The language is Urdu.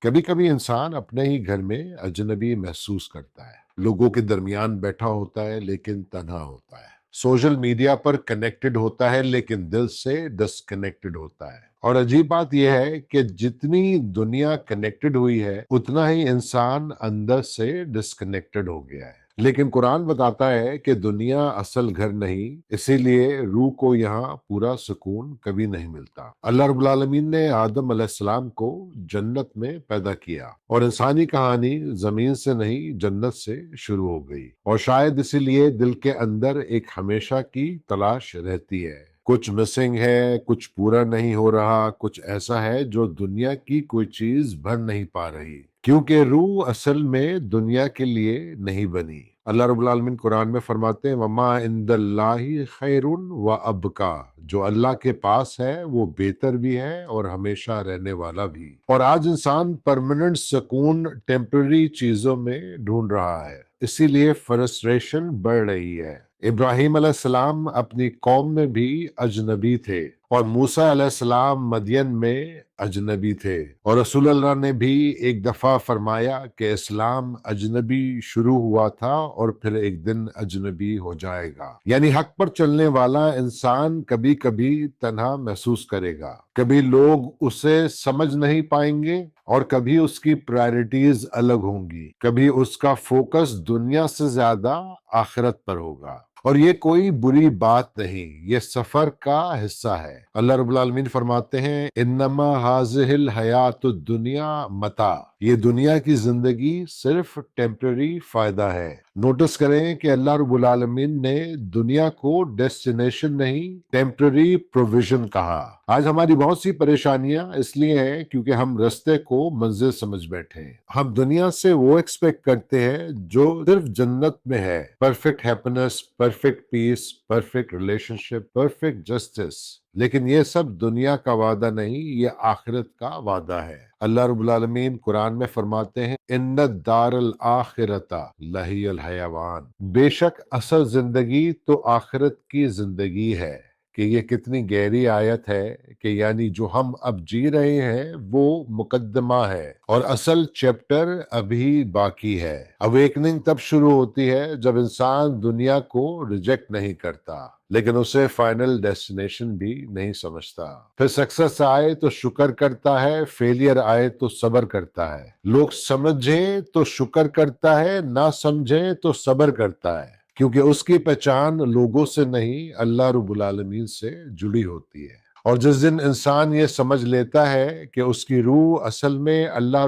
کبھی کبھی انسان اپنے ہی گھر میں اجنبی محسوس کرتا ہے، لوگوں کے درمیان بیٹھا ہوتا ہے لیکن تنہا ہوتا ہے، سوشل میڈیا پر کنیکٹڈ ہوتا ہے لیکن دل سے ڈسکنیکٹڈ ہوتا ہے۔ اور عجیب بات یہ ہے کہ جتنی دنیا کنیکٹڈ ہوئی ہے اتنا ہی انسان اندر سے ڈسکنیکٹڈ ہو گیا ہے۔ لیکن قرآن بتاتا ہے کہ دنیا اصل گھر نہیں، اسی لیے روح کو یہاں پورا سکون کبھی نہیں ملتا۔ اللہ رب العالمین نے آدم علیہ السلام کو جنت میں پیدا کیا، اور انسانی کہانی زمین سے نہیں جنت سے شروع ہو گئی، اور شاید اسی لیے دل کے اندر ایک ہمیشہ کی تلاش رہتی ہے۔ کچھ مسنگ ہے، کچھ پورا نہیں ہو رہا، کچھ ایسا ہے جو دنیا کی کوئی چیز بھر نہیں پا رہی، کیونکہ روح اصل میں دنیا کے لیے نہیں بنی۔ اللہ رب العالمین قرآن میں فرماتے ہیں وَمَا عِندَ اللَّهِ خَيْرٌ وَأَبْقَىٰ، جو اللہ کے پاس ہے وہ بہتر بھی ہے اور ہمیشہ رہنے والا بھی۔ اور آج انسان پرماننٹ سکون ٹیمپرری چیزوں میں ڈھونڈ رہا ہے، اسی لیے فرسٹریشن بڑھ رہی ہے۔ ابراہیم علیہ السلام اپنی قوم میں بھی اجنبی تھے، اور موسیٰ علیہ السلام مدین میں اجنبی تھے، اور رسول اللہ نے بھی ایک دفعہ فرمایا کہ اسلام اجنبی شروع ہوا تھا اور پھر ایک دن اجنبی ہو جائے گا۔ یعنی حق پر چلنے والا انسان کبھی کبھی تنہا محسوس کرے گا، کبھی لوگ اسے سمجھ نہیں پائیں گے، اور کبھی اس کی پرائرٹیز الگ ہوں گی، کبھی اس کا فوکس دنیا سے زیادہ آخرت پر ہوگا۔ اور یہ کوئی بری بات نہیں، یہ سفر کا حصہ ہے۔ اللہ رب العالمین فرماتے ہیں انما ہذہ الحیات الدنیا متاع، یہ دنیا کی زندگی صرف ٹیمپرری فائدہ ہے۔ نوٹس کریں کہ اللہ رب العالمین نے دنیا کو ڈیسٹینیشن نہیں، ٹیمپرری پروویژن کہا۔ آج ہماری بہت سی پریشانیاں اس لیے ہیں کیونکہ ہم رستے کو منزل سمجھ بیٹھے ہیں۔ ہم دنیا سے وہ ایکسپیکٹ کرتے ہیں جو صرف جنت میں ہے، پرفیکٹ ہیپینس، پرفیکٹ پیس، پرفیکٹ ریلیشن شپ، پرفیکٹ جسٹس، لیکن یہ سب دنیا کا وعدہ نہیں، یہ آخرت کا وعدہ ہے۔ اللہ رب العالمین قرآن میں فرماتے ہیں ان الدار الآخرۃ لہی الحیوان، بے شک اصل زندگی تو آخرت کی زندگی ہے۔ کہ یہ کتنی گہری آیت ہے کہ یعنی جو ہم اب جی رہے ہیں وہ مقدمہ ہے، اور اصل چیپٹر ابھی باقی ہے۔ اویکننگ تب شروع ہوتی ہے جب انسان دنیا کو ریجیکٹ نہیں کرتا، لیکن اسے فائنل ڈیسٹینیشن بھی نہیں سمجھتا۔ پھر سکسس آئے تو شکر کرتا ہے، فیلئر آئے تو صبر کرتا ہے۔ لوگ سمجھیں تو شکر کرتا ہے، نہ سمجھیں تو صبر کرتا ہے، کیونکہ اس کی پہچان لوگوں سے نہیں اللہ رب العالمین سے جڑی ہوتی ہے۔ اور جس دن انسان یہ سمجھ لیتا ہے کہ اس کی روح اصل میں اللہ